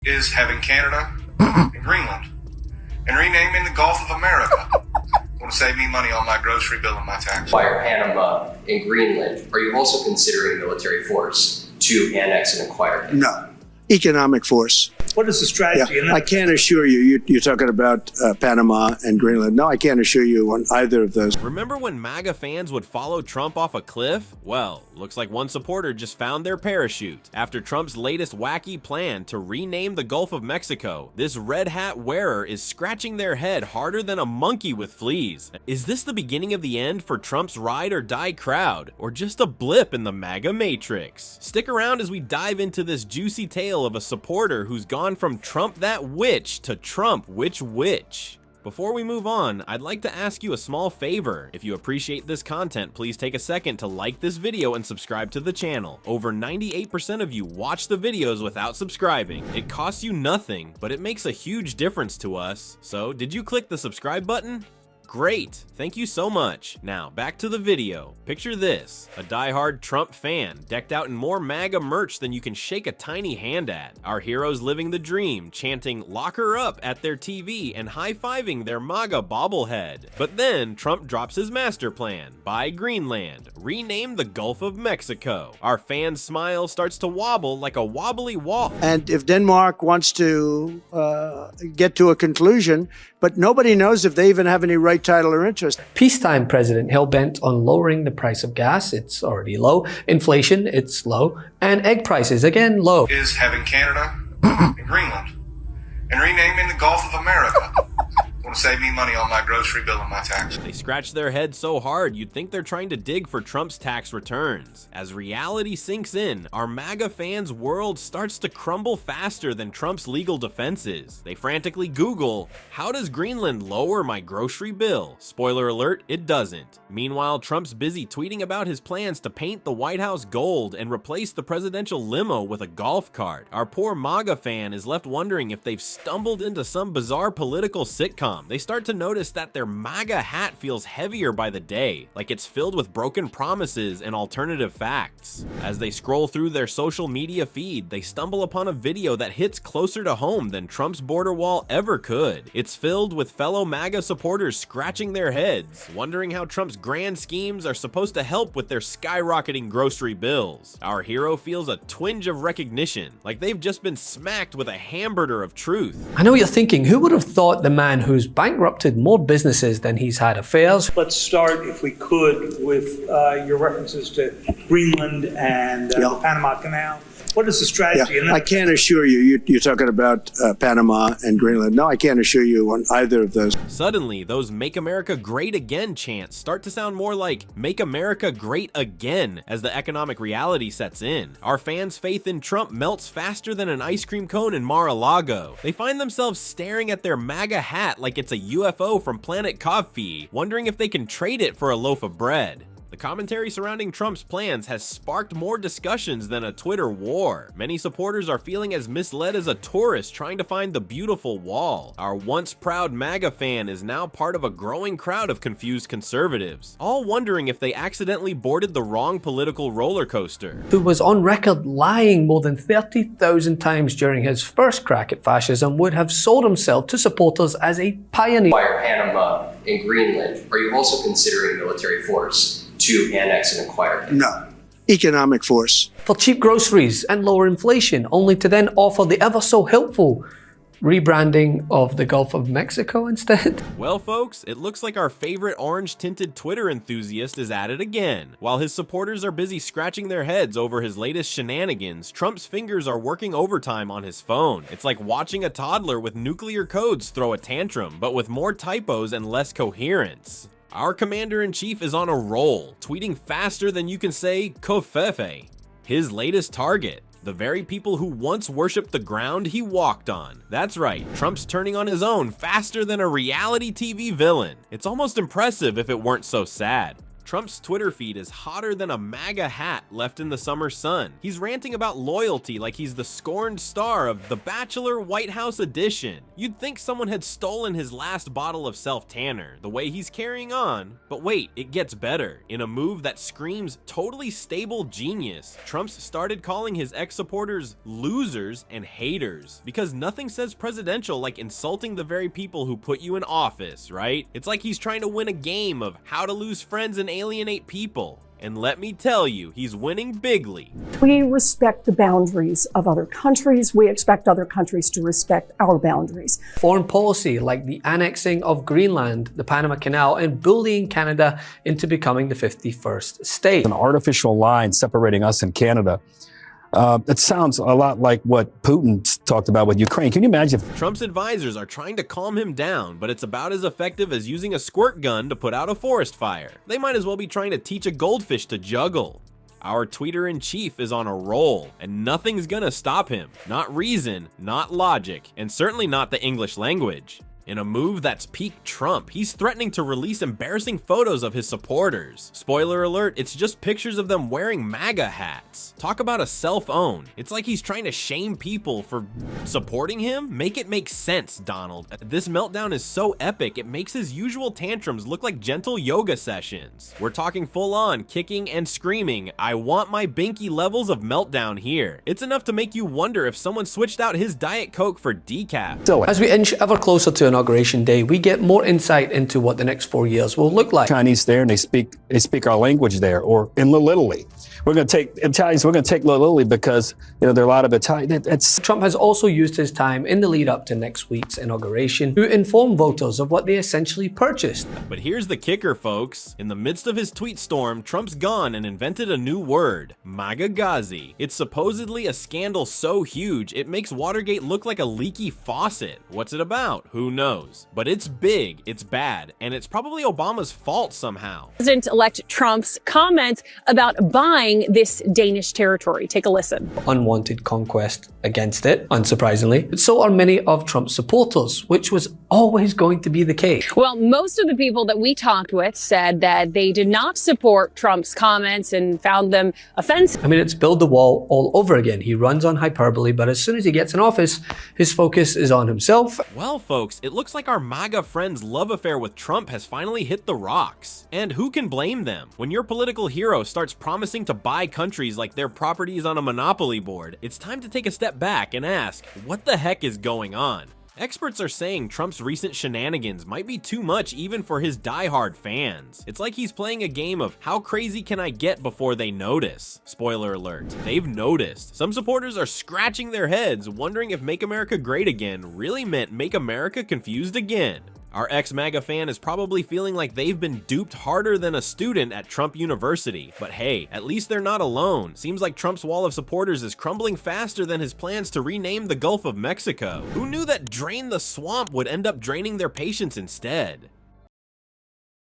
is having Canada and Greenland and renaming the Gulf of America. Want to save me money on my grocery bill and my taxes. Acquire Panama and Greenland. Are you also considering military force to annex and acquire Canada? No. Economic force. What is the strategy? Yeah. I can't assure you, you're talking about Panama and Greenland. No, I can't assure you on either of those. Remember when MAGA fans would follow Trump off a cliff? Well, looks like one supporter just found their parachute. After Trump's latest wacky plan to rename the Gulf of Mexico, this red hat wearer is scratching their head harder than a monkey with fleas. Is this the beginning of the end for Trump's ride or die crowd, or just a blip in the MAGA matrix? Stick around as we dive into this juicy tale of a supporter who's gone from Trump that witch to Trump which witch. Before we move on, I'd like to ask you a small favor. If you appreciate this content, please take a second to like this video and subscribe to the channel. Over 98% of you watch the videos without subscribing. It costs you nothing, but it makes a huge difference to us. So, did you click the subscribe button? Great, thank you so much. Now, back to the video. Picture this, a diehard Trump fan, decked out in more MAGA merch than you can shake a tiny hand at. Our heroes living the dream, chanting "lock her up" at their TV and high-fiving their MAGA bobblehead. But then, Trump drops his master plan, buy Greenland, rename the Gulf of Mexico. Our fan's smile starts to wobble like a wobbly wall. And if Denmark wants to get to a conclusion, but nobody knows if they even have any right, title, or interest. Peacetime president hell-bent on lowering the price of gas, it's already low, inflation, it's low, and egg prices, again, low. Is having Canada and Greenland and renaming the Gulf of America. Want to save me money on my grocery bill and my taxes. They scratch their heads so hard you'd think they're trying to dig for Trump's tax returns. As reality sinks in, our MAGA fans' world starts to crumble faster than Trump's legal defenses. They frantically Google, how does Greenland lower my grocery bill? Spoiler alert, it doesn't. Meanwhile, Trump's busy tweeting about his plans to paint the White House gold and replace the presidential limo with a golf cart. Our poor MAGA fan is left wondering if they've stumbled into some bizarre political sitcom. They start to notice that their MAGA hat feels heavier by the day, like it's filled with broken promises and alternative facts. As they scroll through their social media feed, they stumble upon a video that hits closer to home than Trump's border wall ever could. It's filled with fellow MAGA supporters scratching their heads, wondering how Trump's grand schemes are supposed to help with their skyrocketing grocery bills. Our hero feels a twinge of recognition, like they've just been smacked with a hamburger of truth. I know what you're thinking, who would have thought the man who's bankrupted more businesses than he's had affairs? Let's start, if we could, with your references to Greenland and the Panama Canal. What is the strategy? Yeah. I can't assure you, you're talking about Panama and Greenland. No, I can't assure you on either of those. Suddenly, those "Make America Great Again" chants start to sound more like "Make America Great Again" as the economic reality sets in. Our fans' faith in Trump melts faster than an ice cream cone in Mar-a-Lago. They find themselves staring at their MAGA hat like it's a UFO from Planet Coffee, wondering if they can trade it for a loaf of bread. The commentary surrounding Trump's plans has sparked more discussions than a Twitter war. Many supporters are feeling as misled as a tourist trying to find the beautiful wall. Our once proud MAGA fan is now part of a growing crowd of confused conservatives, all wondering if they accidentally boarded the wrong political roller coaster. Who was on record lying more than 30,000 times during his first crack at fascism, would have sold himself to supporters as a pioneer. Acquire Panama and Greenland. Are you also considering military force to annex and acquire Canada? No. Economic force. For cheap groceries and lower inflation, only to then offer the ever so helpful rebranding of the Gulf of Mexico instead. Well folks, it looks like our favorite orange-tinted Twitter enthusiast is at it again. While his supporters are busy scratching their heads over his latest shenanigans, Trump's fingers are working overtime on his phone. It's like watching a toddler with nuclear codes throw a tantrum, but with more typos and less coherence. Our commander-in-chief is on a roll, tweeting faster than you can say "Kofefe." His latest target, the very people who once worshipped the ground he walked on. That's right, Trump's turning on his own faster than a reality TV villain. It's almost impressive if it weren't so sad. Trump's Twitter feed is hotter than a MAGA hat left in the summer sun. He's ranting about loyalty like he's the scorned star of The Bachelor White House edition. You'd think someone had stolen his last bottle of self-tanner, the way he's carrying on. But wait, it gets better. In a move that screams totally stable genius, Trump's started calling his ex-supporters losers and haters, because nothing says presidential like insulting the very people who put you in office, right? It's like he's trying to win a game of how to lose friends and alienate people. And let me tell you, he's winning bigly. We respect the boundaries of other countries. We expect other countries to respect our boundaries. Foreign policy like the annexing of Greenland, the Panama Canal, and bullying Canada into becoming the 51st state. An artificial line separating us and Canada. It sounds a lot like what Putin talked about with Ukraine. Can you imagine? Trump's advisors are trying to calm him down, but it's about as effective as using a squirt gun to put out a forest fire. They might as well be trying to teach a goldfish to juggle. Our tweeter-in-chief is on a roll, and nothing's gonna stop him. Not reason, not logic, and certainly not the English language. In a move that's peak Trump, he's threatening to release embarrassing photos of his supporters. Spoiler alert, it's just pictures of them wearing MAGA hats. Talk about a self-own. It's like he's trying to shame people for supporting him? Make it make sense, Donald. This meltdown is so epic, it makes his usual tantrums look like gentle yoga sessions. We're talking full-on kicking and screaming, I want my binky levels of meltdown here. It's enough to make you wonder if someone switched out his Diet Coke for decaf. As we inch ever closer to Inauguration Day, we get more insight into what the next 4 years will look like. Chinese there, and they speak our language there, or in Little Italy. We're going to take Italians. We're going to take Little Italy because there are a lot of Italian. Trump has also used his time in the lead up to next week's inauguration to inform voters of what they essentially purchased. But here's the kicker, folks. In the midst of his tweet storm, Trump's gone and invented a new word, MAGA. It's supposedly a scandal so huge it makes Watergate look like a leaky faucet. What's it about? Who knows? But it's big, it's bad, and it's probably Obama's fault somehow. President-elect Trump's comments about buying this Danish territory. Take a listen. Unwanted conquest against it, unsurprisingly. But so are many of Trump's supporters, which was always going to be the case. Well, most of the people that we talked with said that they did not support Trump's comments and found them offensive. I mean, it's build the wall all over again. He runs on hyperbole, but as soon as he gets in office, his focus is on himself. Well, folks, it looks like our MAGA friend's love affair with Trump has finally hit the rocks. And who can blame them? When your political hero starts promising to buy countries like their properties on a monopoly board, it's time to take a step back and ask, what the heck is going on? Experts are saying Trump's recent shenanigans might be too much even for his diehard fans. It's like he's playing a game of how crazy can I get before they notice? Spoiler alert, they've noticed. Some supporters are scratching their heads, wondering if Make America Great Again really meant Make America Confused Again. Our ex-MAGA fan is probably feeling like they've been duped harder than a student at Trump University. But hey, at least they're not alone. Seems like Trump's wall of supporters is crumbling faster than his plans to rename the Gulf of Mexico. Who knew that drain the swamp would end up draining their patience instead?